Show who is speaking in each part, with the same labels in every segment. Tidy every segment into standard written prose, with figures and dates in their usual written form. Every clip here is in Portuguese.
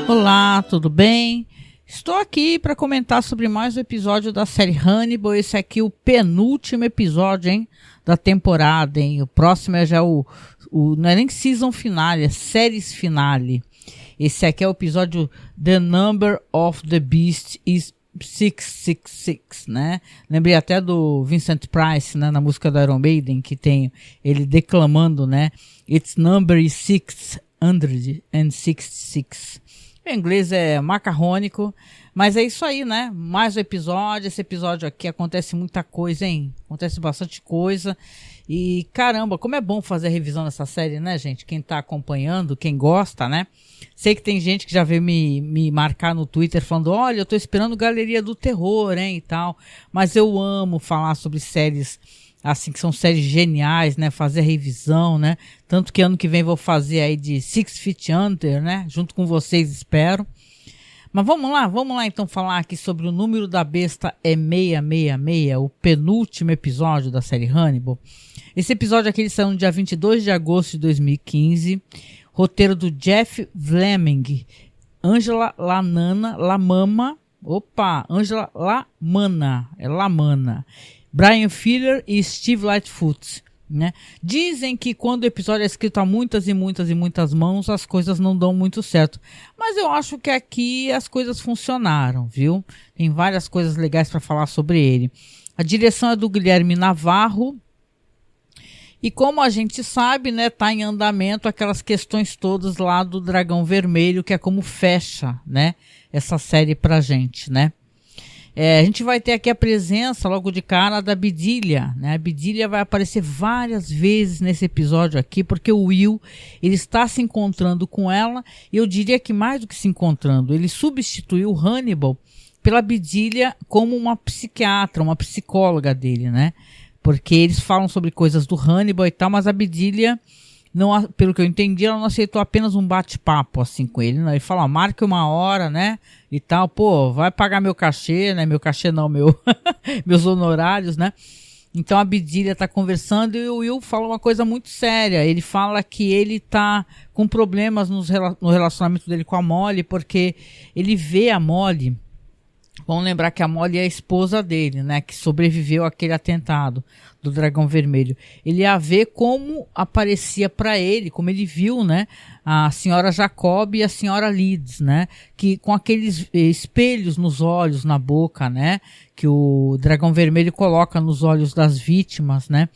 Speaker 1: Olá, tudo bem? Estou aqui para comentar sobre mais um episódio da série Hannibal. Esse aqui é o penúltimo episódio, hein, da temporada, hein? O próximo é já não é nem season finale, é series finale. Esse aqui é o episódio The Number of the Beast is 666, né? Lembrei até do Vincent Price, né, na música do Iron Maiden, que tem ele declamando, né? Its number is 666. Em inglês é macarrônico, mas é isso aí, né? Mais um episódio. Esse episódio aqui acontece muita coisa, hein? Acontece bastante coisa. E caramba, como é bom fazer a revisão dessa série, né, gente? Quem tá acompanhando, quem gosta, né? Sei que tem gente que já veio me marcar no Twitter falando: olha, eu tô esperando Galeria do Terror, hein, e tal. Mas eu amo falar sobre séries assim, que são séries geniais, né? Fazer a revisão, né? Tanto que ano que vem vou fazer aí de Six Feet Under, né? Junto com vocês, espero. Mas vamos lá então falar aqui sobre o número da besta é 666, o penúltimo episódio da série Hannibal. Esse episódio aqui ele saiu no dia 22 de agosto de 2015, roteiro do Jeff Fleming, Angela Lamana, Brian Fuller e Steve Lightfoot, né? Dizem que quando o episódio é escrito a muitas e muitas e muitas mãos, as coisas não dão muito certo. Mas eu acho que aqui as coisas funcionaram, viu? Tem várias coisas legais para falar sobre ele. A direção é do Guilherme Navarro. E como a gente sabe, né, tá em andamento aquelas questões todas lá do Dragão Vermelho, que é como fecha, né, essa série pra gente, né? A gente vai ter aqui a presença, logo de cara, da Bedelia, né? A Bedelia vai aparecer várias vezes nesse episódio aqui, porque o Will, ele está se encontrando com ela, e eu diria que mais do que se encontrando, ele substituiu o Hannibal pela Bedelia como uma psiquiatra, uma psicóloga dele, né? Porque eles falam sobre coisas do Hannibal e tal, mas a Bedelia, não, pelo que eu entendi, ela não aceitou apenas um bate-papo assim com ele, né? Ele fala, marque uma hora, né? E tal, pô, vai pagar meu cachê, né? Meu cachê não, meus honorários, né? Então a Bedelia tá conversando e o Will fala uma coisa muito séria. Ele fala que ele tá com problemas no relacionamento dele com a Molly, porque ele vê a Molly. Vamos lembrar que a Molly é a esposa dele, né? Que sobreviveu àquele atentado do Dragão Vermelho. Ele ia ver como aparecia para ele, como ele viu, né? A senhora Jacob e a senhora Leeds, né? Que com aqueles espelhos nos olhos, na boca, né? Que o Dragão Vermelho coloca nos olhos das vítimas, né?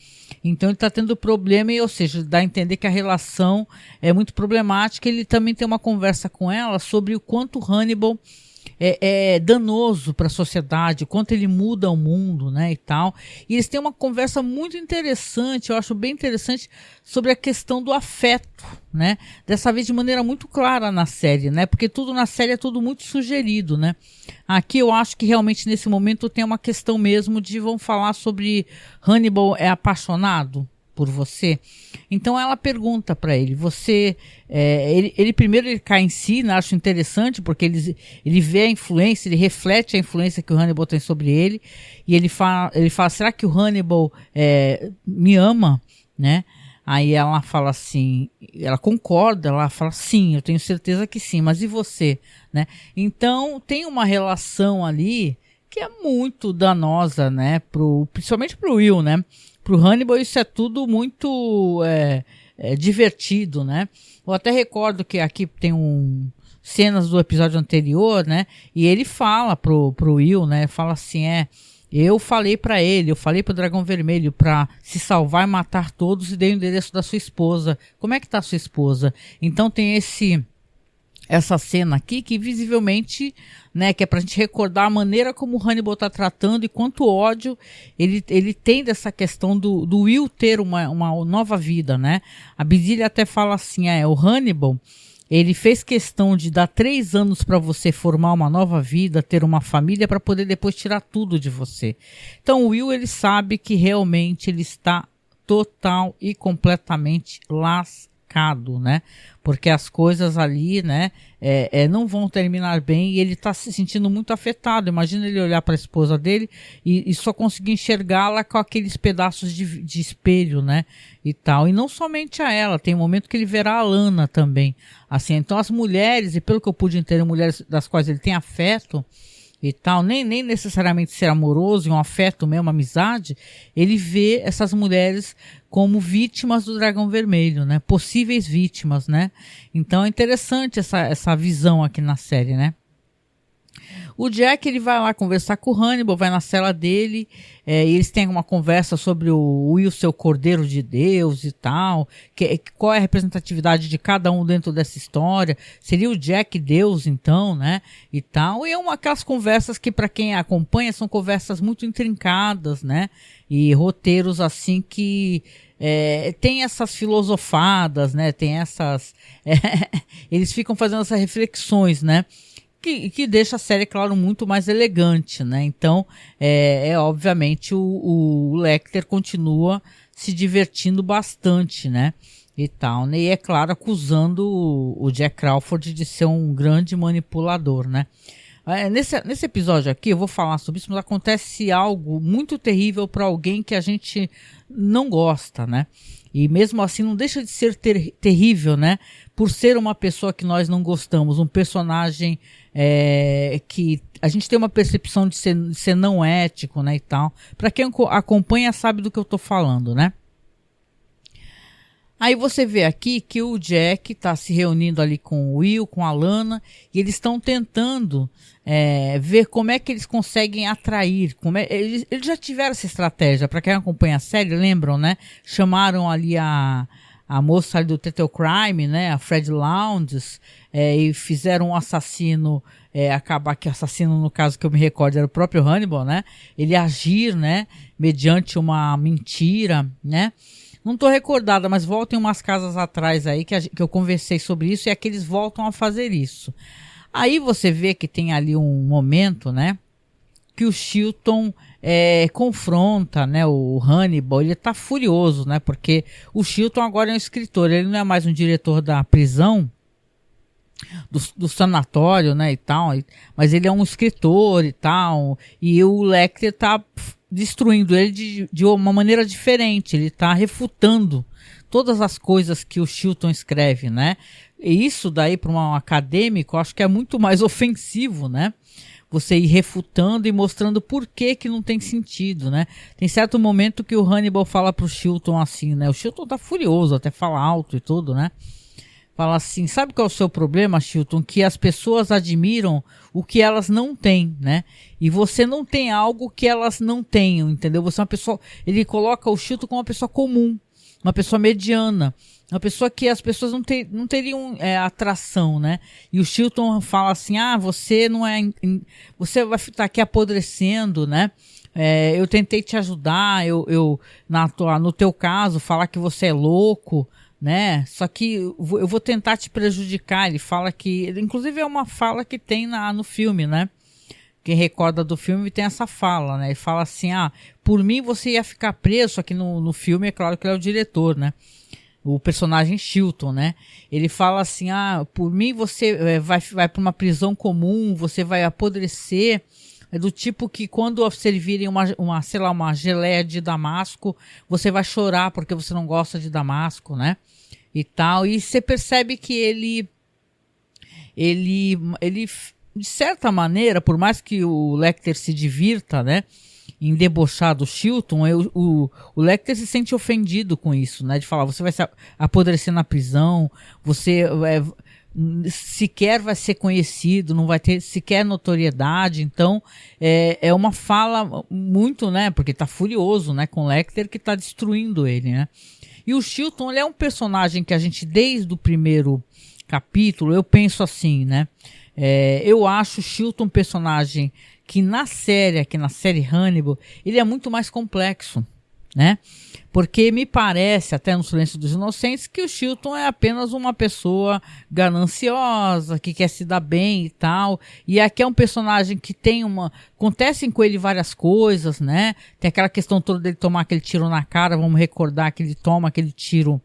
Speaker 1: Então ele tá tendo problema, ou seja, dá a entender que a relação é muito problemática. Ele também tem uma conversa com ela sobre o quanto Hannibal é danoso para a sociedade, quanto ele muda o mundo, né, e tal. E eles têm uma conversa muito interessante, eu acho bem interessante, sobre a questão do afeto, né, dessa vez de maneira muito clara na série, né, porque tudo na série é tudo muito sugerido, né. Aqui eu acho que realmente nesse momento tem uma questão mesmo de, vamos falar sobre Hannibal é apaixonado por você. Então ela pergunta para ele, ele primeiro ele cai em si, né, acho interessante, porque ele vê a influência, ele reflete a influência que o Hannibal tem sobre ele, e ele fala, será que o Hannibal me ama, né? Aí ela fala assim, ela concorda, ela fala sim, eu tenho certeza que sim, mas e você, né? Então tem uma relação ali que é muito danosa, né, principalmente pro Will, né? Pro Hannibal isso é tudo muito divertido, né? Eu até recordo que aqui tem cenas do episódio anterior, né? E ele fala pro Will, né? Fala assim, eu falei pra ele, eu falei pro Dragão Vermelho pra se salvar e matar todos e dei o endereço da sua esposa. Como é que tá a sua esposa? Então tem essa cena aqui que visivelmente, né, que é pra gente recordar a maneira como o Hannibal tá tratando e quanto ódio ele tem dessa questão do Will ter uma nova vida, né? A Bedelia até fala assim, o Hannibal, ele fez questão de dar 3 anos para você formar uma nova vida, ter uma família, para poder depois tirar tudo de você. Então o Will, ele sabe que realmente ele está total e completamente lascado. cercado, né? Porque as coisas ali, né, não vão terminar bem e ele está se sentindo muito afetado. Imagina ele olhar para a esposa dele e só conseguir enxergá-la com aqueles pedaços de espelho, né, e tal. E não somente a ela, tem um momento que ele verá a Lana também. Assim, então as mulheres, e pelo que eu pude entender, mulheres das quais ele tem afeto e tal, nem necessariamente ser amoroso, um afeto mesmo, uma amizade, ele vê essas mulheres como vítimas do dragão vermelho, né? Possíveis vítimas, né? Então é interessante essa visão aqui na série, né? O Jack, ele vai lá conversar com o Hannibal, vai na cela dele, e eles têm uma conversa sobre o Will ser o Cordeiro de Deus e tal, qual é a representatividade de cada um dentro dessa história, seria o Jack Deus então, né, e tal, e é aquelas conversas que para quem acompanha são conversas muito intrincadas, né, e roteiros assim que tem essas filosofadas, né, tem essas, eles ficam fazendo essas reflexões, né, que deixa a série, claro, muito mais elegante, né? Então, obviamente, o Lecter continua se divertindo bastante, né? E tal, né? E é claro, acusando o Jack Crawford de ser um grande manipulador, né? Nesse episódio aqui, eu vou falar sobre isso, mas acontece algo muito terrível para alguém que a gente não gosta, né? E mesmo assim não deixa de ser terrível, né? Por ser uma pessoa que nós não gostamos, um personagem que a gente tem uma percepção de ser não ético, né, e tal. Para quem acompanha sabe do que eu tô falando, né? Aí você vê aqui que o Jack está se reunindo ali com o Will, com a Lana, e eles estão tentando ver como é que eles conseguem atrair. Eles já tiveram essa estratégia, para quem acompanha a série, lembram, né? Chamaram ali a moça ali do Total Crime, né? A Fred Lounds, e fizeram um assassino, acabar que assassino, no caso que eu me recordo, era o próprio Hannibal, né? Ele agir, né? Mediante uma mentira, né? Não tô recordada, mas voltem umas casas atrás aí que eu conversei sobre isso e é que eles voltam a fazer isso. Aí você vê que tem ali um momento, né, que o Chilton confronta, né, o Hannibal. Ele tá furioso, né, porque o Chilton agora é um escritor, ele não é mais um diretor da prisão, do sanatório, né, e tal, mas ele é um escritor e tal, e o Lecter tá destruindo ele de uma maneira diferente. Ele tá refutando todas as coisas que o Chilton escreve, né? E isso daí para um acadêmico, eu acho que é muito mais ofensivo, né? Você ir refutando e mostrando por que não tem sentido, né? Tem certo momento que o Hannibal fala pro Chilton assim, né? O Chilton tá furioso, até fala alto e tudo, né? Fala assim, sabe qual é o seu problema, Chilton? Que as pessoas admiram o que elas não têm, né? E você não tem algo que elas não tenham, entendeu? Você é uma pessoa... Ele coloca o Chilton como uma pessoa comum, uma pessoa mediana, uma pessoa que as pessoas não teriam atração, né? E o Chilton fala assim, você não é... Você vai estar aqui apodrecendo, né? Eu tentei te ajudar, no teu caso, falar que você é louco, né? Só que eu vou tentar te prejudicar. Ele fala que, inclusive é uma fala que tem no filme, né? Quem recorda do filme tem essa fala, né? Ele fala assim, por mim você ia ficar preso. Aqui no filme é claro que ele é o diretor, né? O personagem Chilton, né? Ele fala assim, por mim você vai para uma prisão comum, você vai apodrecer. É do tipo que quando servirem sei lá, uma geleia de damasco, você vai chorar porque você não gosta de damasco, né? E tal. E você percebe que ele, de certa maneira, por mais que o Lecter se divirta, né? Em debochar do Chilton, o Lecter se sente ofendido com isso, né? De falar, você vai se apodrecer na prisão, você... sequer vai ser conhecido, não vai ter sequer notoriedade. Então é uma fala muito, né, porque tá furioso, né, com o Lecter, que tá destruindo ele, né. E o Chilton, ele é um personagem que a gente, desde o primeiro capítulo, eu penso assim, né, eu acho o Chilton um personagem que aqui na série Hannibal, ele é muito mais complexo, né? Porque me parece, até no Silêncio dos Inocentes, que o Chilton é apenas uma pessoa gananciosa, que quer se dar bem e tal. E aqui é um personagem que acontecem com ele várias coisas, né? Tem aquela questão toda dele tomar aquele tiro na cara. Vamos recordar que ele toma aquele tiro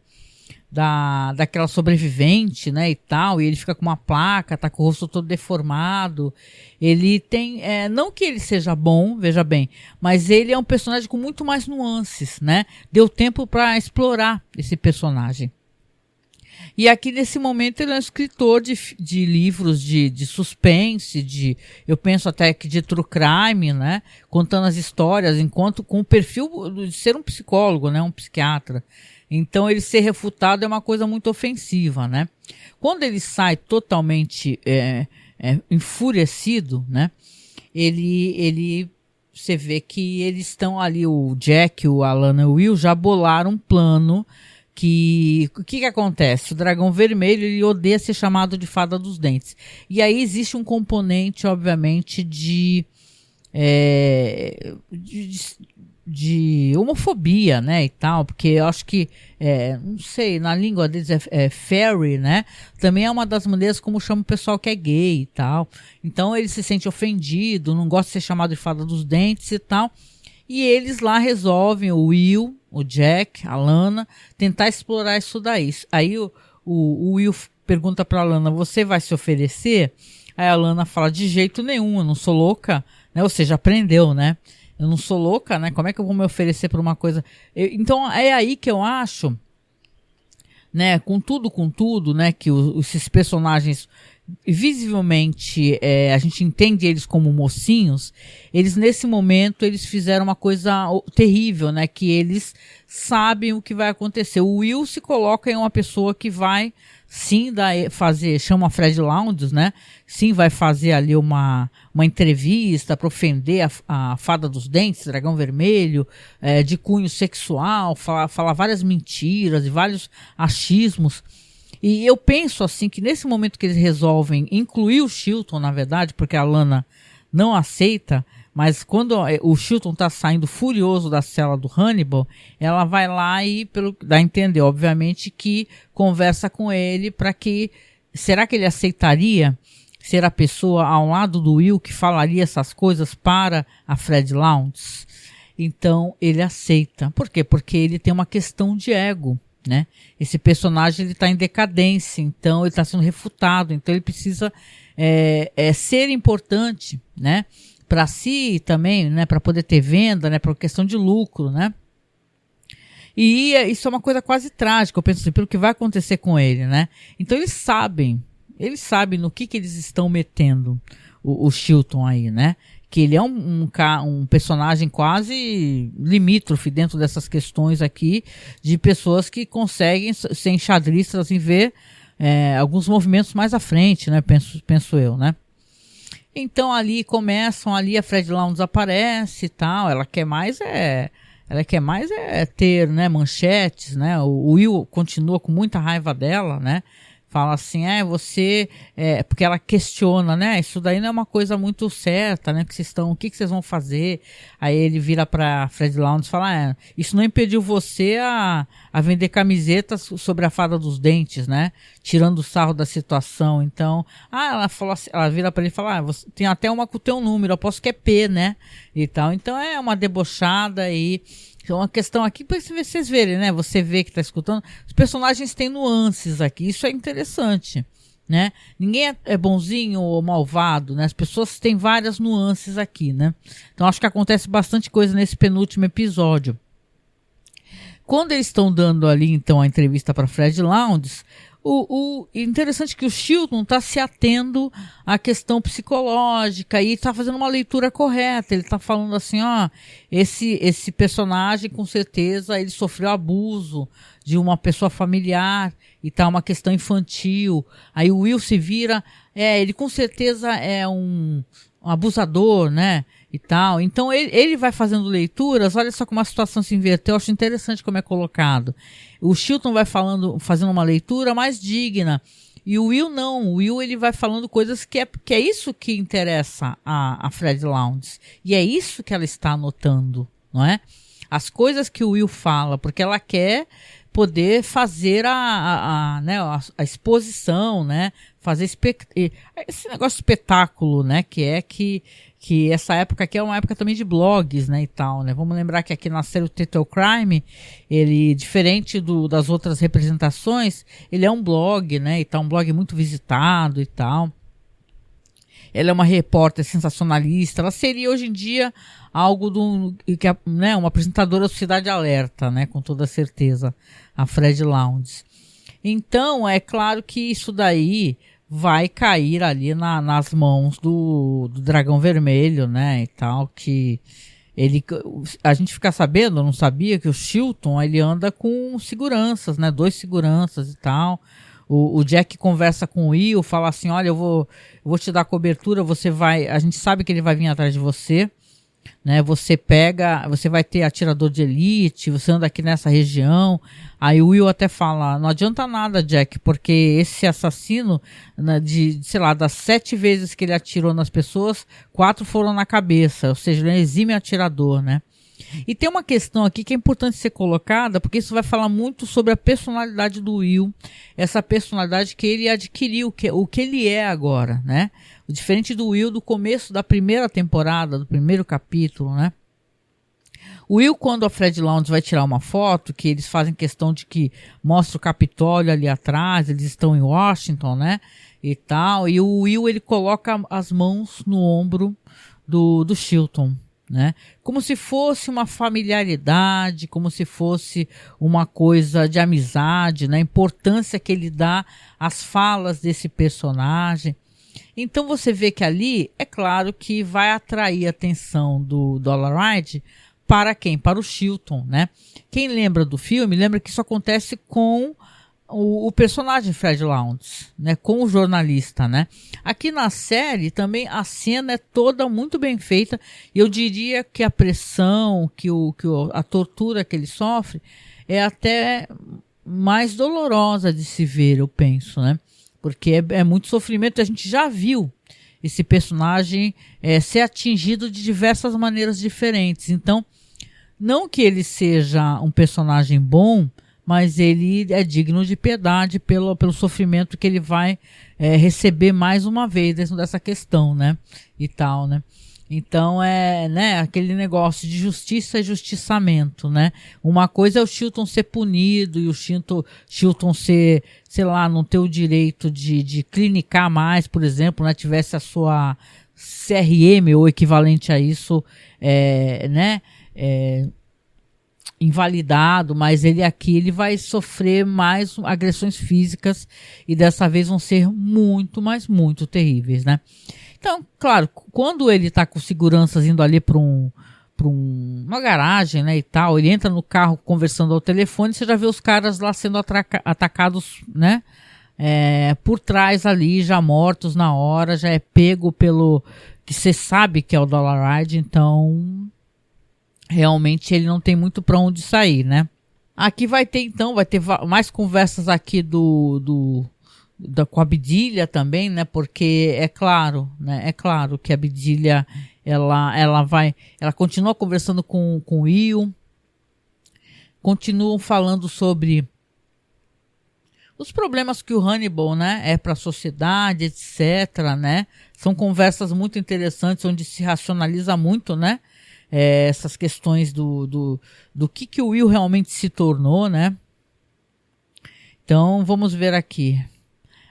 Speaker 1: daquela sobrevivente, né, e tal, e ele fica com uma placa, tá com o rosto todo deformado. Ele tem, não que ele seja bom, veja bem, mas ele é um personagem com muito mais nuances, né? Deu tempo para explorar esse personagem. E aqui nesse momento ele é um escritor de livros de suspense, eu penso até que de true crime, né? Contando as histórias, enquanto com o perfil de ser um psicólogo, né? Um psiquiatra. Então ele ser refutado é uma coisa muito ofensiva, né? Quando ele sai totalmente enfurecido, né? Você vê que eles estão ali, o Jack, o Alana e o Will já bolaram um plano. O que acontece? O dragão vermelho, ele odeia ser chamado de fada dos dentes. E aí existe um componente, obviamente, de homofobia, né, e tal, porque eu acho que, não sei, na língua deles fairy, né, também é uma das maneiras como chama o pessoal que é gay e tal. Então ele se sente ofendido, não gosta de ser chamado de fada dos dentes e tal. E eles lá resolvem, o Will, o Jack, a Lana, tentar explorar isso daí. Aí o Will pergunta pra Lana, você vai se oferecer? Aí a Lana fala, de jeito nenhum, eu não sou louca, né? Ou seja, aprendeu, né? Eu não sou louca, né? Como é que eu vou me oferecer por uma coisa... Então é aí que eu acho, né? Com tudo, né? Que esses personagens... visivelmente a gente entende eles como mocinhos, eles nesse momento eles fizeram uma coisa terrível, né, que eles sabem o que vai acontecer. O Will se coloca em uma pessoa que vai sim chama Fred Lounds, né, sim vai fazer ali uma entrevista para ofender a fada dos dentes, dragão vermelho, de cunho sexual, falar várias mentiras e vários achismos. E eu penso assim que nesse momento que eles resolvem incluir o Chilton, na verdade, porque a Lana não aceita, mas quando o Chilton tá saindo furioso da cela do Hannibal, ela vai lá e dá a entender, obviamente, que conversa com ele para que... Será que ele aceitaria ser a pessoa ao lado do Will que falaria essas coisas para a Fred Lounds? Então ele aceita. Por quê? Porque ele tem uma questão de ego. Né? Esse personagem ele está em decadência, então ele está sendo refutado, então ele precisa ser importante, né? Para si também, né? Para poder ter venda, né? Para questão de lucro, né? E isso é uma coisa quase trágica, eu penso assim, pelo que vai acontecer com ele, né? Então eles sabem no que eles estão metendo o Chilton aí, né? Que ele é um personagem quase limítrofe dentro dessas questões aqui, de pessoas que conseguem ser enxadristas, assim, ver alguns movimentos mais à frente, né? Penso eu, né? Então ali começam, a Fred Lounds aparece e tal, ela quer mais ter, né, manchetes, né? O Will continua com muita raiva dela, né? Fala assim, porque ela questiona, né? Isso daí não é uma coisa muito certa, né? O que vocês vão fazer? Aí ele vira pra Fred Lounds e fala, isso não impediu você a vender camisetas sobre a fada dos dentes, né? Tirando o sarro da situação. Então, ela falou assim, ela vira pra ele e fala, você tem até uma com o teu número, eu aposto que é P, né? E tal. Então é uma debochada aí. Então, uma questão aqui para vocês verem, né? Você vê que está escutando. Os personagens têm nuances aqui. Isso é interessante, né? Ninguém é bonzinho ou malvado, né? As pessoas têm várias nuances aqui, né? Então, acho que acontece bastante coisa nesse penúltimo episódio. Quando eles estão dando ali, então, a entrevista para Fred Lounds, o interessante é que o Chilton está se atendo à questão psicológica e está fazendo uma leitura correta. Ele está falando assim, esse personagem com certeza ele sofreu abuso de uma pessoa familiar e tá uma questão infantil. Aí o Will se vira, ele com certeza é um abusador, né? E tal. Então ele vai fazendo leituras, olha só como a situação se inverteu, eu acho interessante como é colocado. O Chilton vai fazendo uma leitura mais digna, e o Will não, o Will ele vai falando coisas que é isso que interessa a Fred Lounds, e é isso que ela está anotando, não é? As coisas que o Will fala, porque ela quer poder fazer a exposição, né? Fazer esse negócio de espetáculo, né? Que essa época aqui é uma época também de blogs, né, e tal, né? Vamos lembrar que aqui na série o Total Crime, ele, diferente das outras representações, ele é um blog, né, e tal, um blog muito visitado e tal. Ela é uma repórter sensacionalista, ela seria hoje em dia algo né, uma apresentadora do Cidade Alerta, né, com toda certeza, a Fred Lounds. Então, é claro que isso daí vai cair ali nas mãos do Dragão Vermelho, né, e tal, que a gente fica sabendo, não sabia, que o Chilton, ele anda com seguranças, né, 2 seguranças e tal. O Jack conversa com o Will, fala assim, olha, eu vou te dar cobertura, a gente sabe que ele vai vir atrás de você, né? Você vai ter atirador de elite, você anda aqui nessa região. Aí o Will até fala, não adianta nada, Jack, porque esse assassino, né, sei lá, das 7 vezes que ele atirou nas pessoas, 4 foram na cabeça, ou seja, ele é um exímio atirador, né? E tem uma questão aqui que é importante ser colocada, porque isso vai falar muito sobre a personalidade do Will, essa personalidade que ele adquiriu, o que ele é agora, né? Diferente do Will do começo da primeira temporada, do primeiro capítulo, né? O Will, quando a Fred Lounds vai tirar uma foto, que eles fazem questão de que mostra o Capitólio ali atrás, eles estão em Washington, né? E tal, e o Will, ele coloca as mãos no ombro do Chilton, né? Como se fosse uma familiaridade, como se fosse uma coisa de amizade, né? A importância que ele dá às falas desse personagem. Então você vê que ali, é claro que vai atrair a atenção do Dollarhide para quem? Para o Chilton, né? Quem lembra do filme, lembra que isso acontece com o personagem Fred Lounds, né, com o jornalista, né? Aqui na série também a cena é toda muito bem feita, e eu diria que a pressão, a tortura que ele sofre é até mais dolorosa de se ver, eu penso, né? Porque é muito sofrimento. A gente já viu esse personagem ser atingido de diversas maneiras diferentes. Então, não que ele seja um personagem bom, mas ele é digno de piedade pelo sofrimento que ele vai receber mais uma vez dentro dessa questão, né? E tal, né? Então né, aquele negócio de justiça e justiçamento, né? Uma coisa é o Chilton ser punido e o Chilton ser, sei lá, não ter o direito de clinicar mais, por exemplo, né? Tivesse a sua CRM ou equivalente a isso, né? Invalidado, mas ele vai sofrer mais agressões físicas e dessa vez vão ser muito, mas muito terríveis, né? Então, claro, quando ele tá com seguranças indo ali para uma garagem, né, e tal, ele entra no carro conversando ao telefone, você já vê os caras lá sendo atacados, né, por trás ali, já mortos na hora, já é pego pelo que você sabe que é o Dollarhide, então realmente ele não tem muito para onde sair, né? Aqui vai ter mais conversas aqui com a Bedelia também, né? Porque é claro que a Bedelia ela continua conversando com o Will, continuam falando sobre os problemas que o Hannibal, né, é para a sociedade, etc, né? São conversas muito interessantes onde se racionaliza muito, né? Essas questões do que o Will realmente se tornou, né? Então, vamos ver aqui.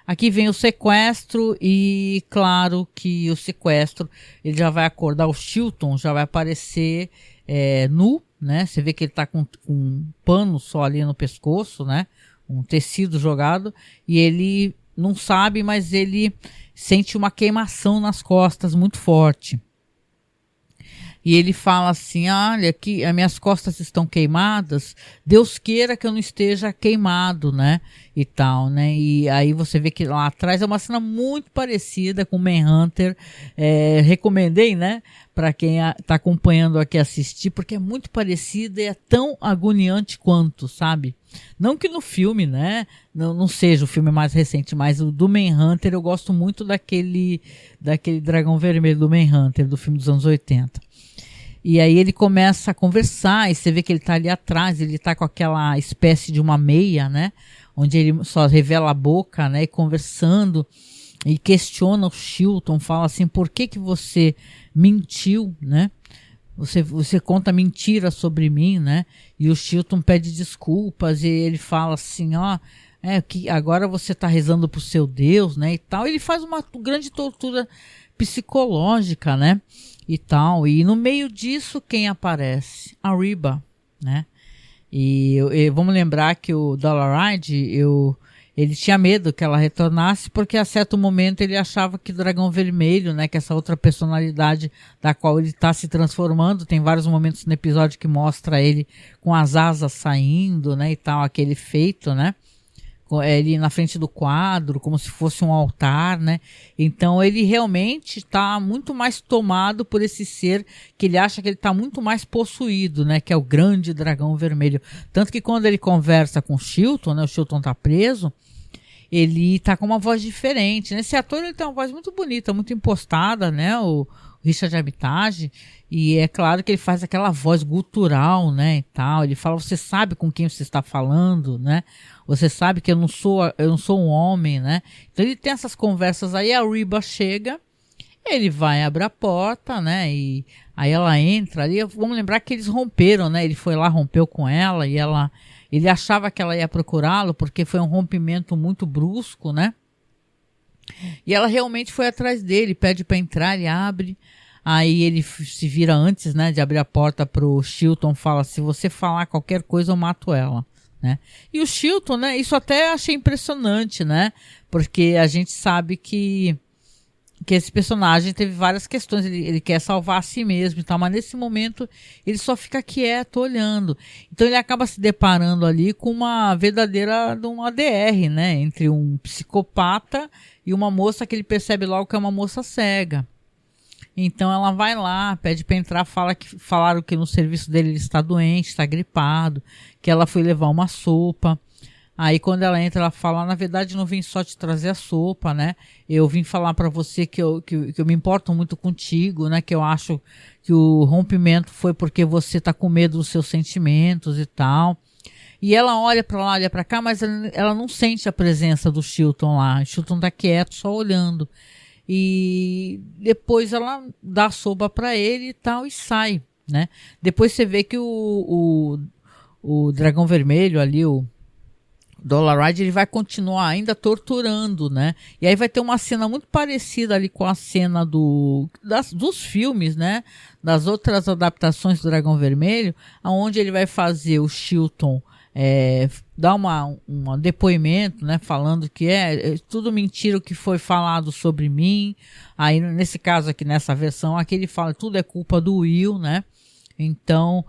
Speaker 1: Aqui vem o sequestro e, claro, que o sequestro, ele já vai acordar o Chilton, já vai aparecer nu, né? Você vê que ele tá com um pano só ali no pescoço, né? Um tecido jogado, e ele não sabe, mas ele sente uma queimação nas costas muito forte. E ele fala assim, olha, aqui as minhas costas estão queimadas, Deus queira que eu não esteja queimado, né, e tal, né, e aí você vê que lá atrás é uma cena muito parecida com Manhunter, recomendei, né, para quem tá acompanhando aqui assistir, porque é muito parecida e é tão agoniante quanto, sabe? Não que no filme, né, não seja o filme mais recente, mas o do Manhunter eu gosto muito daquele Dragão Vermelho do Manhunter, do filme dos anos 80. E aí ele começa a conversar, e você vê que ele tá ali atrás, ele tá com aquela espécie de uma meia, né? Onde ele só revela a boca, né? E conversando, e questiona o Chilton, fala assim, por que você mentiu, né? Você conta mentiras sobre mim, né? E o Chilton pede desculpas, e ele fala assim, que agora você tá rezando pro seu Deus, né? E tal. Ele faz uma grande tortura psicológica, né? E tal, e no meio disso quem aparece? A Reba, né? E vamos lembrar que o Dolaride, ele tinha medo que ela retornasse, porque a certo momento ele achava que o Dragão Vermelho, né, que essa outra personalidade da qual ele está se transformando, tem vários momentos no episódio que mostra ele com as asas saindo, né, e tal, aquele feito, né? Ele na frente do quadro, como se fosse um altar, né? Então ele realmente está muito mais tomado por esse ser que ele acha que ele está muito mais possuído, né? Que é o grande dragão vermelho. Tanto que quando ele conversa com o Chilton, né? O Chilton está preso, ele tá com uma voz diferente, né? Esse ator, ele tem uma voz muito bonita, muito impostada, né? O Richard Armitage, e é claro que ele faz aquela voz gutural, né, e tal. Ele fala, você sabe com quem você está falando, né? Você sabe que eu não sou um homem, né? Então ele tem essas conversas aí, a Reba chega, ele vai abrir a porta, né? E aí ela entra ali, vamos lembrar que eles romperam, né? Ele foi lá, rompeu com ela, e ele achava que ela ia procurá-lo, porque foi um rompimento muito brusco, né? E ela realmente foi atrás dele, pede para entrar, ele abre. Aí ele se vira antes, né, de abrir a porta pro Chilton, fala, se você falar qualquer coisa eu mato ela, né? E o Chilton, né, isso até achei impressionante, né? Porque a gente sabe que esse personagem teve várias questões, ele quer salvar a si mesmo e tal, mas nesse momento ele só fica quieto, olhando. Então ele acaba se deparando ali com uma verdadeira de um ADR, né? Entre um psicopata e uma moça que ele percebe logo que é uma moça cega. Então ela vai lá, pede para entrar, falaram que no serviço dele ele está doente, está gripado, que ela foi levar uma sopa. Aí quando ela entra, ela fala, na verdade não vim só te trazer a sopa, né? Eu vim falar para você que eu me importo muito contigo, né? Que eu acho que o rompimento foi porque você tá com medo dos seus sentimentos e tal. E ela olha para lá, olha para cá, mas ela não sente a presença do Chilton lá. O Chilton tá quieto, só olhando. E depois ela dá a sopa para ele e tal e sai, né? Depois você vê que o Dragão Vermelho ali, o Dolaride, ele vai continuar ainda torturando, né? E aí vai ter uma cena muito parecida ali com a cena dos filmes, né? Das outras adaptações do Dragão Vermelho, onde ele vai fazer o Chilton dar um depoimento, né? Falando que é tudo mentira o que foi falado sobre mim. Aí nesse caso aqui, nessa versão aqui, ele fala tudo é culpa do Will, né? Então,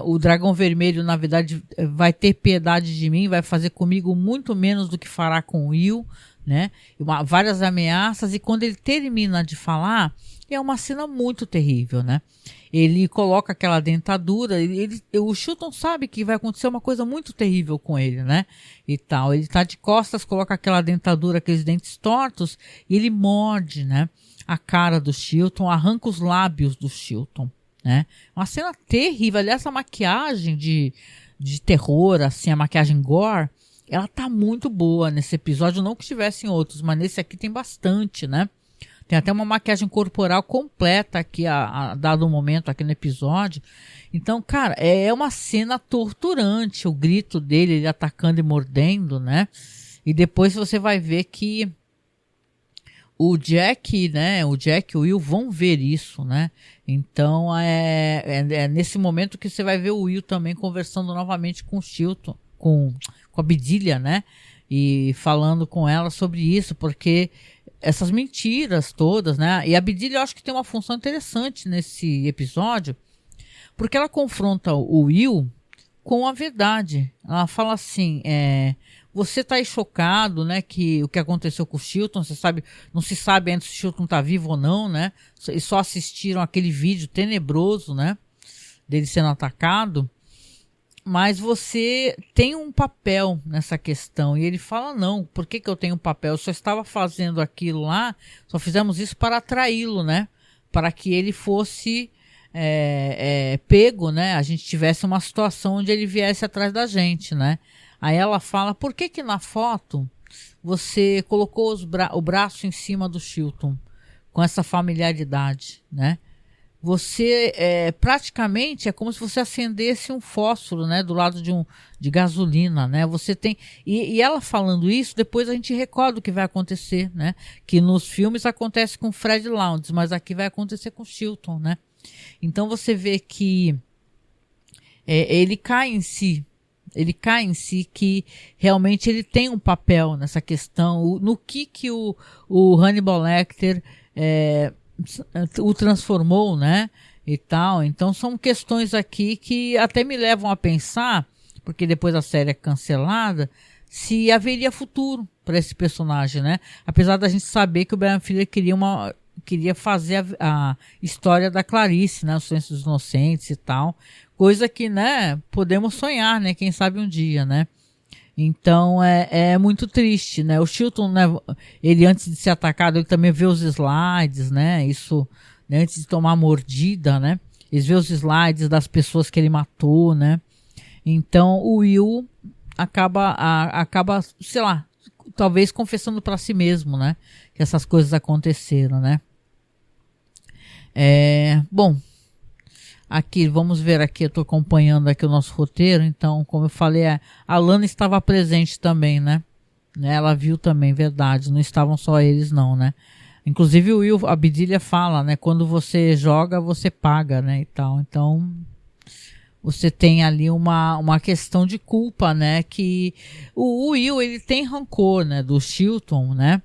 Speaker 1: o Dragão Vermelho, na verdade, vai ter piedade de mim, vai fazer comigo muito menos do que fará com o Will, né? Várias ameaças, e quando ele termina de falar, é uma cena muito terrível, né? Ele coloca aquela dentadura, o Chilton sabe que vai acontecer uma coisa muito terrível com ele, né? E tal, ele tá de costas, coloca aquela dentadura, aqueles dentes tortos, e ele morde, né? A cara do Chilton, arranca os lábios do Chilton. Né? Uma cena terrível. Aliás, essa maquiagem de terror, assim, a maquiagem gore, ela tá muito boa nesse episódio. Não que tivesse em outros, mas nesse aqui tem bastante, né? Tem até uma maquiagem corporal completa aqui a dado momento aqui no episódio. Então, cara, é uma cena torturante. O grito dele, ele atacando e mordendo, né? E depois você vai ver que o Jack, né, o Jack e o Will vão ver isso, né? Então é nesse momento que você vai ver o Will também conversando novamente com o Chilton, com a Bedelia, né? E falando com ela sobre isso, porque essas mentiras todas, né? E a Bedelia eu acho que tem uma função interessante nesse episódio, porque ela confronta o Will com a verdade. Ela fala assim, você tá aí chocado, né, que o que aconteceu com o Chilton, você sabe, não se sabe ainda se o Chilton tá vivo ou não, né, e só assistiram aquele vídeo tenebroso, né, dele sendo atacado, mas você tem um papel nessa questão. E ele fala, não, por que eu tenho um papel? Eu só estava fazendo aquilo lá, só fizemos isso para atraí-lo, né, para que ele fosse pego, né? A gente tivesse uma situação onde ele viesse atrás da gente, né? Aí ela fala, por que que na foto você colocou o braço em cima do Chilton com essa familiaridade, né? Você praticamente é como se você acendesse um fósforo, né, do lado de gasolina, né? Você tem e ela falando isso, depois a gente recorda o que vai acontecer, né? Que nos filmes acontece com Fred Lounds, mas aqui vai acontecer com Chilton, né? Então você vê que ele cai em si. Ele cai em si que realmente ele tem um papel nessa questão, no que o Hannibal Lecter o transformou, né, e tal. Então são questões aqui que até me levam a pensar, porque depois a série é cancelada, se haveria futuro para esse personagem, né? Apesar da gente saber que o Ben Affleck queria fazer a história da Clarice, né, o Silêncio dos Inocentes e tal, coisa que, né, podemos sonhar, né, quem sabe um dia, né? Então é muito triste, né? O Chilton, né, ele antes de ser atacado, ele também vê os slides, né? Isso, né, antes de tomar a mordida, né? Ele vê os slides das pessoas que ele matou, né? Então o Will acaba, sei lá, talvez confessando para si mesmo, né? Que essas coisas aconteceram, né? Bom, aqui, vamos ver aqui, eu tô acompanhando aqui o nosso roteiro, então, como eu falei, a Lana estava presente também, né? Ela viu também, verdade, não estavam só eles não, né? Inclusive o Will, a Bedelia fala, né? Quando você joga, você paga, né? E tal, então, você tem ali uma questão de culpa, né? Que o Will, ele tem rancor, né? Do Chilton, né?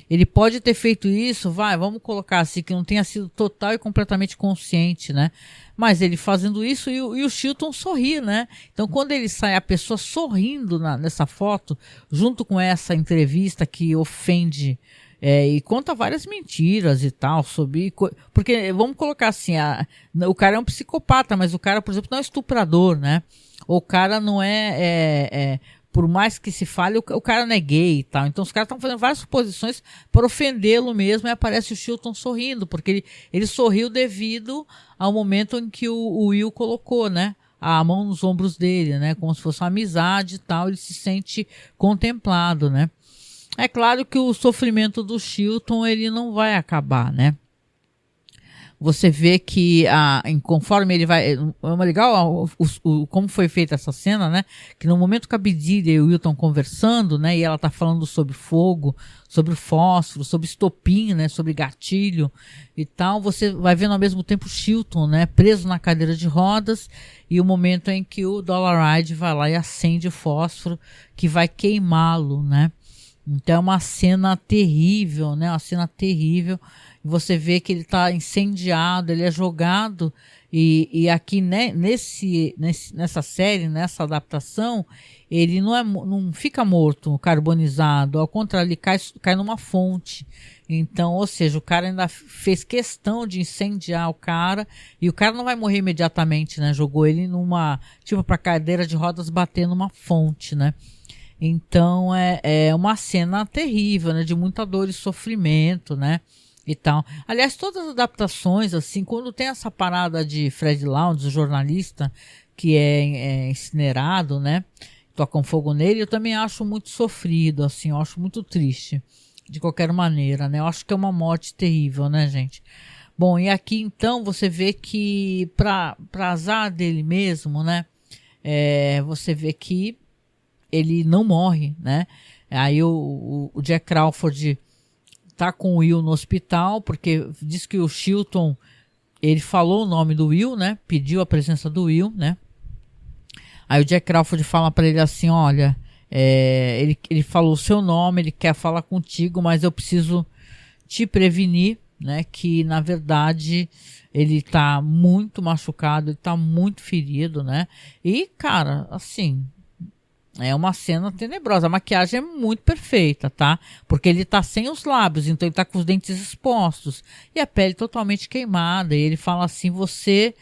Speaker 1: Ele pode ter feito isso, vamos colocar assim, que não tenha sido total e completamente consciente, né? Mas ele fazendo isso e o Chilton sorri, né? Então quando ele sai, a pessoa sorrindo nessa foto, junto com essa entrevista que ofende e conta várias mentiras e tal, porque vamos colocar assim, o cara é um psicopata, mas o cara, por exemplo, não é estuprador, né? O cara não por mais que se fale, o cara não é gay e tal. Então os caras estão fazendo várias suposições para ofendê-lo mesmo, e aparece o Chilton sorrindo, porque ele sorriu devido ao momento em que o Will colocou, né, a mão nos ombros dele, né, como se fosse uma amizade e tal, ele se sente contemplado, né. É claro que o sofrimento do Chilton, ele não vai acabar, né. Você vê que conforme ele vai... É legal como foi feita essa cena, né? Que no momento que a Bedelia e o Will estão conversando, né? E ela tá falando sobre fogo, sobre fósforo, sobre estopim, né? Sobre gatilho e tal. Você vai vendo ao mesmo tempo o Chilton, né? Preso na cadeira de rodas. E o momento em que o Dollarhide vai lá e acende o fósforo que vai queimá-lo, né? Então é uma cena terrível, né? Uma cena terrível. Você vê que ele está incendiado, ele é jogado, e aqui, né, nessa série, nessa adaptação, ele não fica morto, carbonizado, ao contrário, ele cai numa fonte. Então, ou seja, o cara ainda fez questão de incendiar o cara, e o cara não vai morrer imediatamente, né? Jogou ele pra cadeira de rodas bater numa fonte, né? Então é uma cena terrível, né? De muita dor e sofrimento, né? E tal. Aliás, todas as adaptações, assim, quando tem essa parada de Fred Lounds, o jornalista, que é incinerado, né? Tocam fogo nele, eu também acho muito sofrido, assim, eu acho muito triste, de qualquer maneira, né? Eu acho que é uma morte terrível, né, gente? Bom, e aqui, então, você vê que, pra azar dele mesmo, né? Você vê que ele não morre, né? Aí o Jack Crawford tá com o Will no hospital, porque diz que o Chilton, ele falou o nome do Will, né? Pediu a presença do Will, né? Aí o Jack Crawford fala pra ele assim, olha, ele falou o seu nome, ele quer falar contigo, mas eu preciso te prevenir, né? Que, na verdade, ele tá muito machucado, ele tá muito ferido, né? E, cara, assim... É uma cena tenebrosa. A maquiagem é muito perfeita, tá? Porque ele tá sem os lábios, então ele tá com os dentes expostos. E a pele totalmente queimada. E ele fala assim, você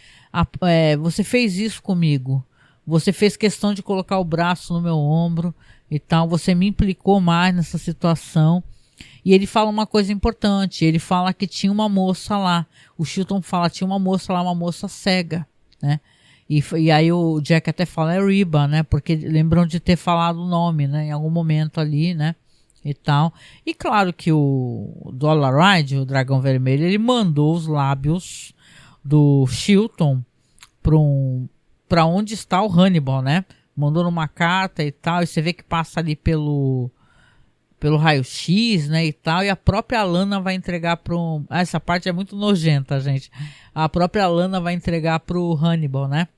Speaker 1: fez isso comigo. Você fez questão de colocar o braço no meu ombro e tal. Você me implicou mais nessa situação. E ele fala uma coisa importante, ele fala que tinha uma moça lá, o Chilton fala, tinha uma moça lá, uma moça cega, né? E aí o Jack até fala, é Reba, né? Porque lembram de ter falado o nome, né? Em algum momento ali, né? E tal. E claro que o Dollarhide, o Dragão Vermelho, ele mandou os lábios do Chilton para onde está o Hannibal, né? Mandou numa carta e tal, e você vê que passa ali pelo raio-x, né, e tal, e a própria Lana vai entregar pro... essa parte é muito nojenta, gente. A própria Lana vai entregar pro Hannibal, né?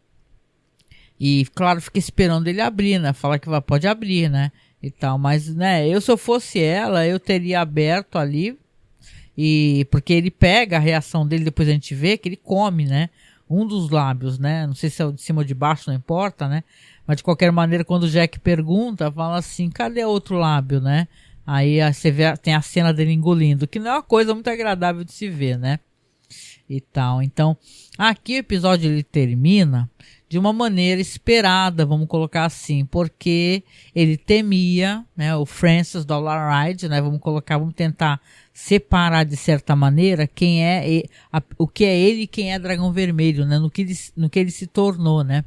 Speaker 1: E, claro, fica esperando ele abrir, né? Fala que pode abrir, né? E tal, mas, né, se eu fosse ela, eu teria aberto ali, e porque ele pega a reação dele, depois a gente vê que ele come, né? Um dos lábios, né? Não sei se é o de cima ou de baixo, não importa, né? Mas, de qualquer maneira, quando o Jack pergunta, fala assim, cadê o outro lábio, né? Aí você vê, tem a cena dele engolindo, que não é uma coisa muito agradável de se ver, né? E tal. Então, aqui o episódio ele termina de uma maneira esperada, vamos colocar assim, porque ele temia, né, o Francis Dollarhide, né, vamos tentar separar de certa maneira quem é o que é ele e quem é Dragão Vermelho, né, no que ele se tornou, né?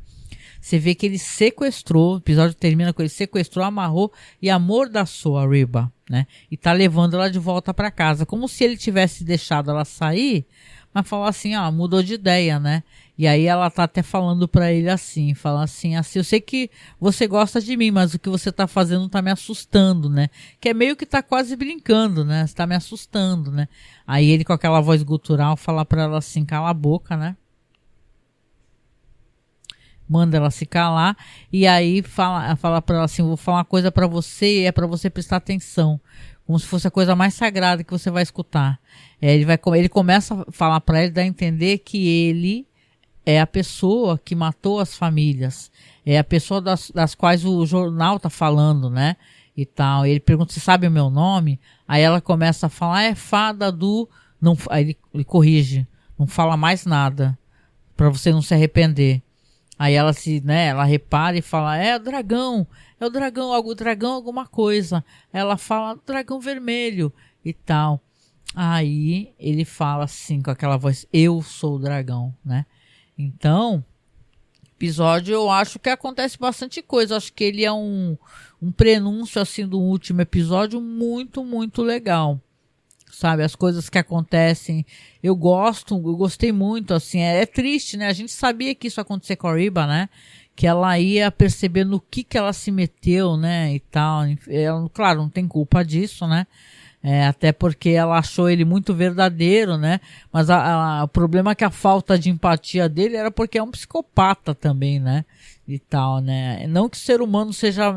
Speaker 1: Você vê que ele sequestrou, o episódio termina com ele sequestrou, amarrou e amordaçou a Reba, né? E tá levando ela de volta para casa, como se ele tivesse deixado ela sair, mas falou assim, ó, mudou de ideia, né? E aí ela tá até falando para ele assim, fala assim, eu sei que você gosta de mim, mas o que você tá fazendo tá me assustando, né? Que é meio que tá quase brincando, né? Você tá me assustando, né? Aí ele com aquela voz gutural fala para ela assim, cala a boca, né? Manda ela se calar e aí fala para ela assim, vou falar uma coisa para você e é para você prestar atenção, como se fosse a coisa mais sagrada que você vai escutar. Ele começa a falar para ele, dá a entender que ele é a pessoa que matou as famílias, é a pessoa das quais o jornal tá falando, né? E tal. Ele pergunta, você sabe o meu nome? Aí ela começa a falar, é fada do... Não, aí ele corrige, não fala mais nada, para você não se arrepender. Aí ela ela repara e fala, é o dragão, alguma coisa. Ela fala, dragão vermelho e tal. Aí ele fala assim, com aquela voz, eu sou o dragão, né? Então, episódio eu acho que acontece bastante coisa. Eu acho que ele é um prenúncio assim do último episódio muito, muito legal. Sabe, as coisas que acontecem, eu gostei muito, assim, é triste, né, a gente sabia que isso ia acontecer com a Reba, né, que ela ia perceber no que ela se meteu, né, e tal, ela, claro, não tem culpa disso, né, até porque ela achou ele muito verdadeiro, né, mas o problema é que a falta de empatia dele era porque é um psicopata também, né, e tal, né, não que o ser humano seja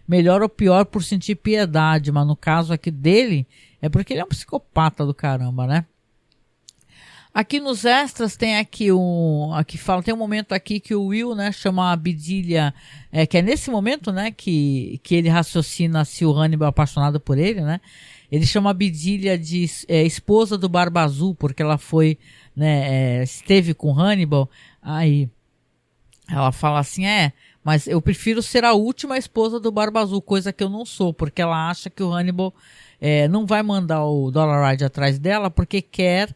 Speaker 1: melhor ou pior por sentir piedade, mas no caso aqui dele, é porque ele é um psicopata do caramba, né? Aqui nos extras tem tem um momento aqui que o Will, né, chama a Abdilia, que é nesse momento, né, que ele raciocina se o Hannibal é apaixonado por ele, né? Ele chama a Abdilia de esposa do Barba Azul, porque ela foi, né, esteve com Hannibal. Aí ela fala assim, mas eu prefiro ser a última esposa do Barba Azul, coisa que eu não sou, porque ela acha que o Hannibal não vai mandar o Dollarhide atrás dela porque quer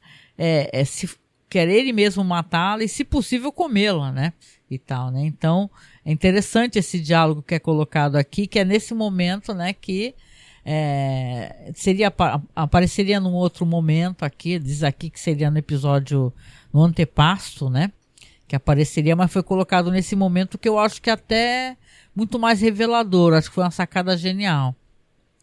Speaker 1: ele mesmo matá-la e, se possível, comê-la, né? E tal, né? Então, é interessante esse diálogo que é colocado aqui, que é nesse momento, né, que apareceria num outro momento aqui, diz aqui que seria no episódio, no antepasto, né? Que apareceria, mas foi colocado nesse momento que eu acho que até muito mais revelador, acho que foi uma sacada genial,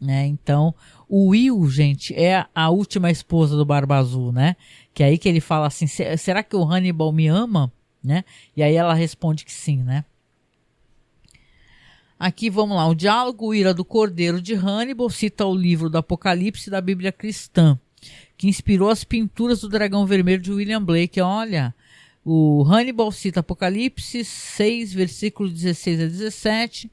Speaker 1: né? Então, o Will, gente, é a última esposa do Barba Azul, né? Que é aí que ele fala assim, será que o Hannibal me ama? Né? E aí ela responde que sim, né? Aqui vamos lá, o diálogo Ira do Cordeiro de Hannibal cita o livro do Apocalipse da Bíblia Cristã, que inspirou as pinturas do Dragão Vermelho de William Blake. Olha, o Hannibal cita Apocalipse 6, versículos 16 a 17,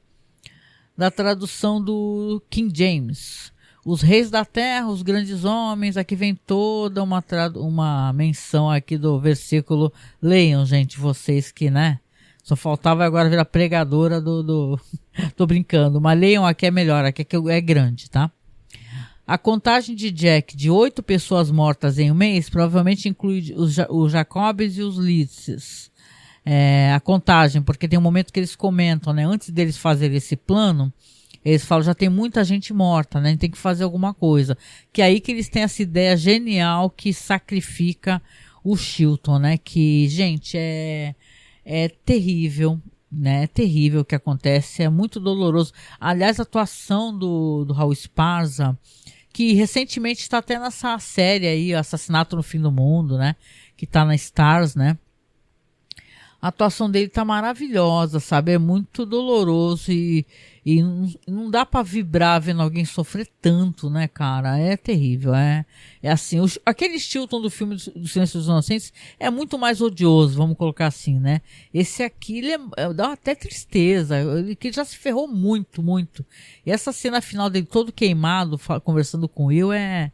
Speaker 1: da tradução do King James. Os reis da terra, os grandes homens, aqui vem toda uma menção aqui do versículo. Leiam, gente, vocês que, né? Só faltava agora virar pregadora Tô brincando, mas leiam aqui, é melhor, aqui é grande, tá? A contagem de Jack de 8 pessoas mortas em um mês provavelmente inclui os Jacobs e os Leeds. A contagem, porque tem um momento que eles comentam, né? Antes deles fazerem esse plano, eles falam, já tem muita gente morta, né? A gente tem que fazer alguma coisa. Que é aí que eles têm essa ideia genial que sacrifica o Chilton, né? Que, gente, é terrível, né? É terrível o que acontece, é muito doloroso. Aliás, a atuação do Raul Esparza, que recentemente está até nessa série aí, Assassinato no Fim do Mundo, né? Que tá na Stars, né? A atuação dele tá maravilhosa, sabe? É muito doloroso e não dá pra vibrar vendo alguém sofrer tanto, né, cara? É terrível, é assim. Aquele Chilton do filme do Silêncio dos Inocentes é muito mais odioso, vamos colocar assim, né? Esse aqui, dá até tristeza, ele que já se ferrou muito, muito. E essa cena final dele todo queimado, conversando com o Will, é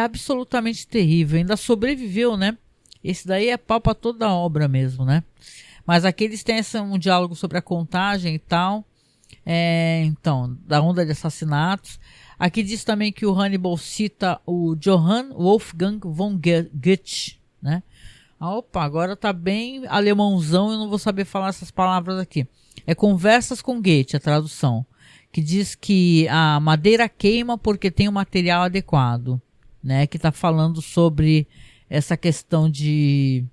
Speaker 1: absolutamente terrível. Ainda sobreviveu, né? Esse daí é pau pra toda a obra mesmo, né? Mas aqui eles têm um diálogo sobre a contagem e tal. Então, da onda de assassinatos. Aqui diz também que o Hannibal cita o Johann Wolfgang von Goethe, né? Opa, agora tá bem alemãozão, eu não vou saber falar essas palavras aqui. É Conversas com Goethe, a tradução. Que diz que a madeira queima porque tem o material adequado, né? Que tá falando sobre essa questão de...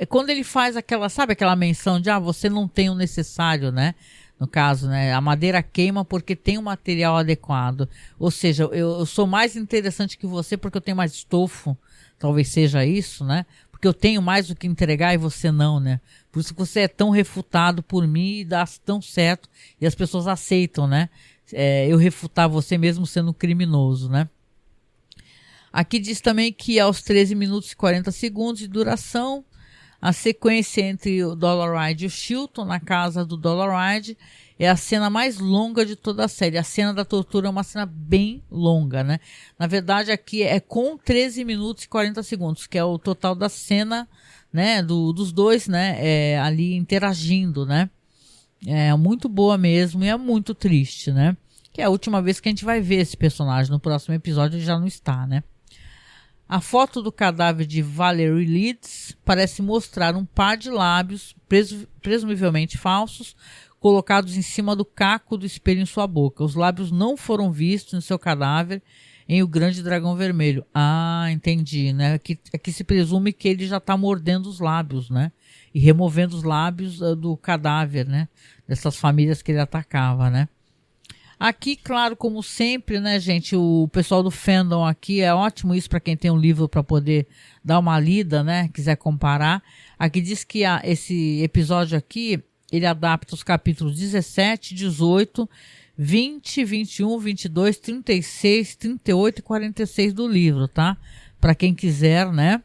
Speaker 1: quando ele faz aquela menção de você não tem o necessário, né? No caso, né? A madeira queima porque tem o material adequado. Ou seja, eu sou mais interessante que você porque eu tenho mais estofo. Talvez seja isso, né? Porque eu tenho mais o que entregar e você não, né? Por isso que você é tão refutado por mim e dá tão certo. E as pessoas aceitam, né? Eu refutar você mesmo sendo criminoso, né? Aqui diz também que aos 13 minutos e 40 segundos de duração, a sequência entre o Dollarhide e o Chilton na casa do Dollarhide é a cena mais longa de toda a série. A cena da tortura é uma cena bem longa, né? Na verdade, aqui é com 13 minutos e 40 segundos, que é o total da cena, né? Dos dois, né? Ali interagindo, né? É muito boa mesmo e é muito triste, né? Que é a última vez que a gente vai ver esse personagem. No próximo episódio ele já não está, né? A foto do cadáver de Valerie Leeds parece mostrar um par de lábios, presumivelmente falsos, colocados em cima do caco do espelho em sua boca. Os lábios não foram vistos no seu cadáver em O Grande Dragão Vermelho. Ah, entendi, né? Aqui se presume que ele já está mordendo os lábios, né? E removendo os lábios do cadáver, né? Dessas famílias que ele atacava, né? Aqui, claro, como sempre, né, gente, o pessoal do fandom aqui é ótimo isso para quem tem um livro para poder dar uma lida, né, quiser comparar. Aqui diz que esse episódio aqui, ele adapta os capítulos 17, 18, 20, 21, 22, 36, 38 e 46 do livro, tá? Para quem quiser, né,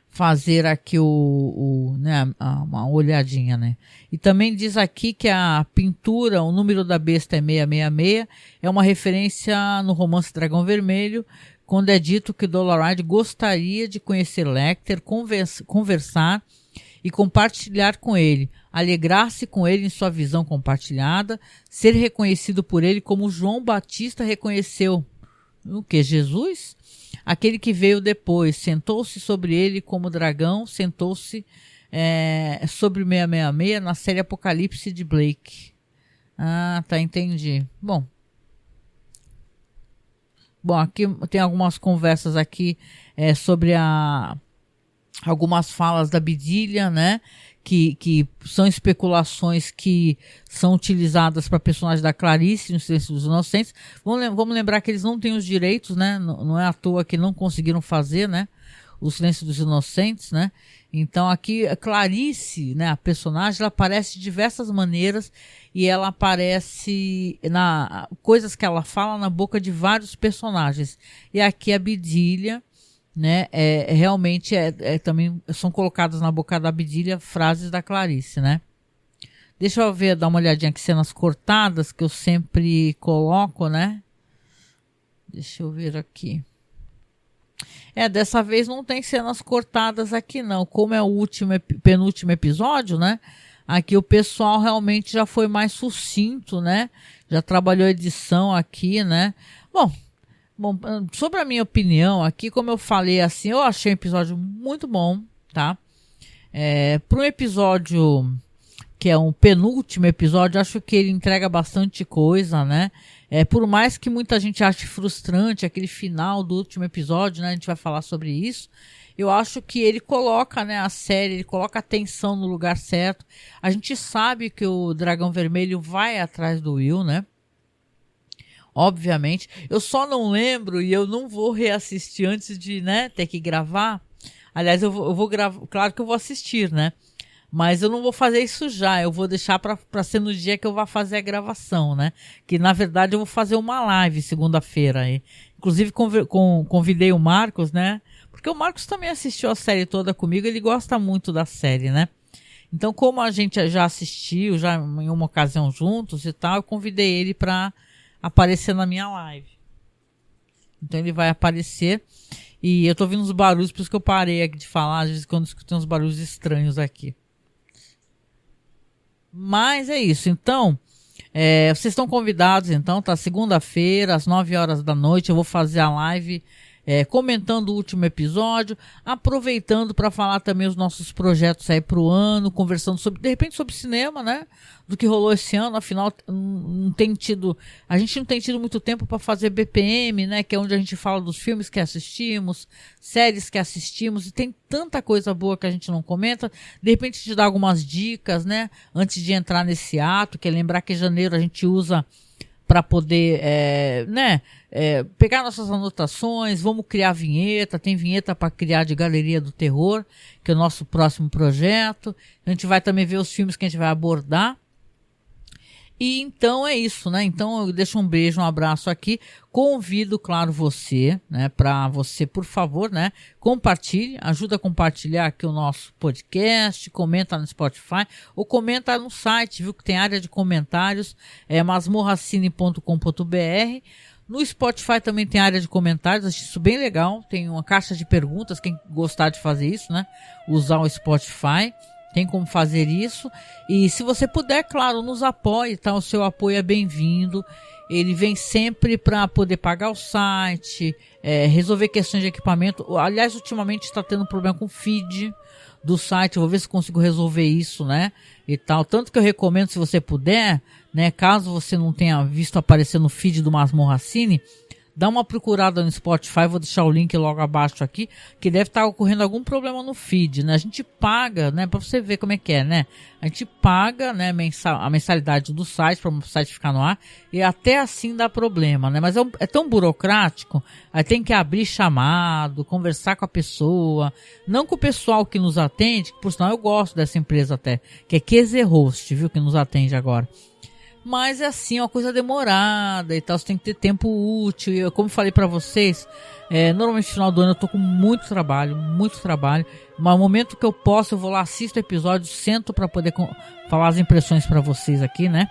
Speaker 1: fazer aqui né, uma olhadinha, né? E também diz aqui que a pintura, o número da besta é 666, é uma referência no romance Dragão Vermelho, quando é dito que Dollarhide gostaria de conhecer Lecter, conversar e compartilhar com ele, alegrar-se com ele em sua visão compartilhada, ser reconhecido por ele como João Batista reconheceu o que? Jesus? Aquele que veio depois, sentou-se sobre ele como dragão, sentou-se sobre o 666 na série Apocalipse de Blake. Ah, tá, entendi. Bom, aqui tem algumas conversas aqui sobre algumas falas da Bedelia, né? Que são especulações que são utilizadas para personagens da Clarice no Silêncio dos Inocentes. Vamos lembrar que eles não têm os direitos, né? Não é à toa que não conseguiram fazer, né? O Silêncio dos Inocentes, né? Então aqui a Clarice, né? A personagem, ela aparece de diversas maneiras e ela aparece coisas que ela fala na boca de vários personagens. E aqui a Bedelia, né, realmente também são colocadas na boca da Bedelia frases da Clarice, né? Deixa eu ver, dar uma olhadinha aqui, cenas cortadas que eu sempre coloco, né? Deixa eu ver aqui. Dessa vez não tem cenas cortadas aqui não, como é o penúltimo episódio, né? Aqui o pessoal realmente já foi mais sucinto, né? Já trabalhou edição aqui, né? Bom, sobre a minha opinião aqui, como eu falei assim, eu achei um episódio muito bom, tá? Para um episódio que é um penúltimo episódio, acho que ele entrega bastante coisa, né? Por mais que muita gente ache frustrante aquele final do último episódio, né? A gente vai falar sobre isso. Eu acho que ele coloca, né, a série, ele coloca a atenção no lugar certo. A gente sabe que o Dragão Vermelho vai atrás do Will, né? Obviamente. Eu só não lembro e eu não vou reassistir antes de, né, ter que gravar. Aliás, eu vou gravar, claro que eu vou assistir, né? Mas eu não vou fazer isso já, eu vou deixar para ser no dia que eu vou fazer a gravação, né? Que na verdade eu vou fazer uma live segunda-feira aí. Inclusive convidei o Marcos, né? Porque o Marcos também assistiu a série toda comigo, ele gosta muito da série, né? Então, como a gente já assistiu, já em uma ocasião juntos e tal, eu convidei ele para aparecer na minha live. Então ele vai aparecer. E eu tô ouvindo uns barulhos, por isso que eu parei aqui de falar, às vezes quando eu escutei uns barulhos estranhos aqui. Mas é isso, então, vocês estão convidados, então, tá? Segunda-feira, às 9 horas da noite, eu vou fazer a live comentando o último episódio, aproveitando para falar também os nossos projetos aí pro ano, conversando sobre, de repente, sobre cinema, né? Do que rolou esse ano, afinal, a gente não tem tido muito tempo para fazer BPM, né? Que é onde a gente fala dos filmes que assistimos, séries que assistimos, e tem tanta coisa boa que a gente não comenta. De repente, te dá algumas dicas, né? Antes de entrar nesse ato, que é lembrar que em janeiro a gente usa para poder, pegar nossas anotações, vamos criar vinheta, tem vinheta para criar de Galeria do Terror, que é o nosso próximo projeto. A gente vai também ver os filmes que a gente vai abordar. E então é isso, né? Então eu deixo um beijo, um abraço aqui. Convido, claro, você, né? Para você, por favor, né? Compartilhe, ajuda a compartilhar aqui o nosso podcast, comenta no Spotify ou comenta no site, viu? Que tem área de comentários, masmorracine.com.br. No Spotify também tem área de comentários, acho isso bem legal. Tem uma caixa de perguntas, quem gostar de fazer isso, né? Usar o Spotify. Tem como fazer isso. E se você puder, claro, nos apoie, tá? O seu apoio é bem-vindo. Ele vem sempre para poder pagar o site, resolver questões de equipamento. Aliás, ultimamente está tendo problema com o feed do site. Eu vou ver se consigo resolver isso, né? E tal. Tanto que eu recomendo, se você puder, né? Caso você não tenha visto aparecer no feed do Masmorracine, dá uma procurada no Spotify, vou deixar o link logo abaixo aqui, que deve estar ocorrendo algum problema no feed, né? A gente paga, né? Pra você ver como é que é, né? A gente paga, né, a mensalidade do site, para o site ficar no ar, e até assim dá problema, né? Mas é tão burocrático, aí tem que abrir chamado, conversar com a pessoa, não com o pessoal que nos atende, que por sinal eu gosto dessa empresa até, que é QZHost, viu? Que nos atende agora. Mas é assim, uma coisa demorada e tal, você tem que ter tempo útil. E eu, como falei pra vocês, normalmente no final do ano eu tô com muito trabalho, mas no momento que eu posso, eu vou lá, assisto o episódio, sento pra poder falar as impressões pra vocês aqui, né?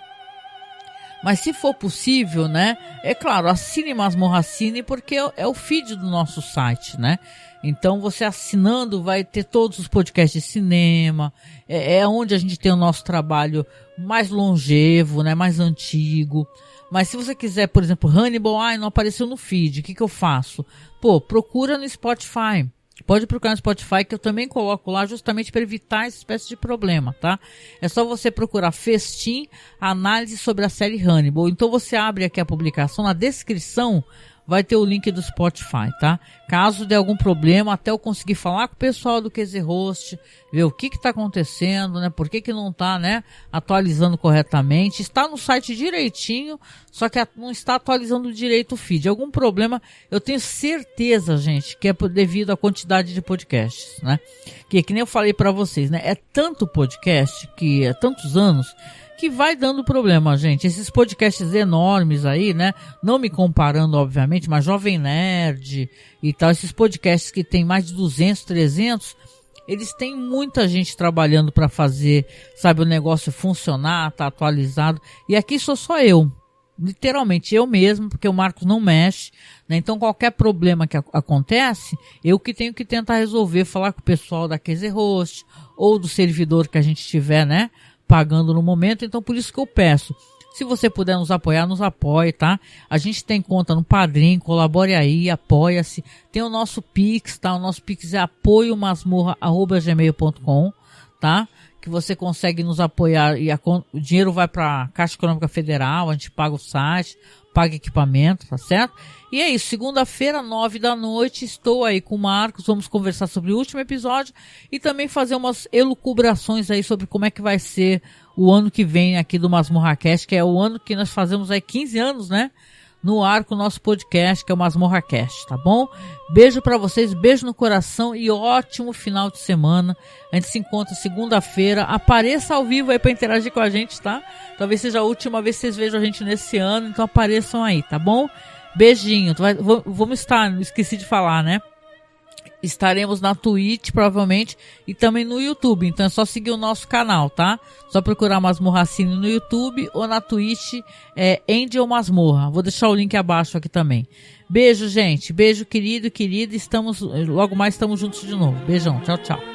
Speaker 1: Mas se for possível, né? É claro, assine Masmorracine, porque é o feed do nosso site, né? Então você assinando vai ter todos os podcasts de cinema, é onde a gente tem o nosso trabalho mais longevo, né, mais antigo. Mas se você quiser, por exemplo, Hannibal, não apareceu no feed, o que eu faço? Pô, procura no Spotify. Pode procurar no Spotify, que eu também coloco lá justamente para evitar essa espécie de problema, tá? É só você procurar Festim, análise sobre a série Hannibal. Então você abre aqui a publicação, na descrição vai ter o link do Spotify, tá? Caso dê algum problema, até eu conseguir falar com o pessoal do QZHost, ver o que tá acontecendo, né? Por que não tá, né, atualizando corretamente. Está no site direitinho, só que não está atualizando direito o feed. Algum problema, eu tenho certeza, gente, que é devido à quantidade de podcasts, né? Que nem eu falei pra vocês, né? É tanto podcast, que é tantos anos, que vai dando problema, gente. Esses podcasts enormes aí, né? Não me comparando, obviamente, mas Jovem Nerd e tal, esses podcasts que tem mais de 200, 300, eles têm muita gente trabalhando para fazer, sabe, o negócio funcionar, tá atualizado. E aqui sou só eu. Literalmente eu mesmo, porque o Marcos não mexe, né? Então qualquer problema que acontece, eu que tenho que tentar resolver, falar com o pessoal da QZHost ou do servidor que a gente tiver, né, pagando no momento, então por isso que eu peço. Se você puder nos apoiar, nos apoie, tá? A gente tem conta no Padrim, colabore aí, apoia-se. Tem o nosso Pix, tá? O nosso Pix é apoiomasmorra@gmail.com, tá? Que você consegue nos apoiar e o dinheiro vai para a Caixa Econômica Federal, a gente paga o site, paga equipamento, tá certo? E é isso, segunda-feira, 9 da noite, estou aí com o Marcos, vamos conversar sobre o último episódio e também fazer umas elucubrações aí sobre como é que vai ser o ano que vem aqui do Masmorra Cast, que é o ano que nós fazemos aí 15 anos, né? No ar com o nosso podcast, que é o Masmorra Cast, tá bom? Beijo pra vocês, beijo no coração e ótimo final de semana. A gente se encontra segunda-feira. Apareça ao vivo aí pra interagir com a gente, tá? Talvez seja a última vez que vocês vejam a gente nesse ano, então apareçam aí, tá bom? Beijinho. Vamos estar, esqueci de falar, né? Estaremos na Twitch, provavelmente, e também no YouTube. Então é só seguir o nosso canal, tá? Só procurar Masmorracine no YouTube ou na Twitch, Angel Masmorra. Vou deixar o link abaixo aqui também. Beijo, gente. Beijo, querido e querida. Logo mais estamos juntos de novo. Beijão. Tchau, tchau.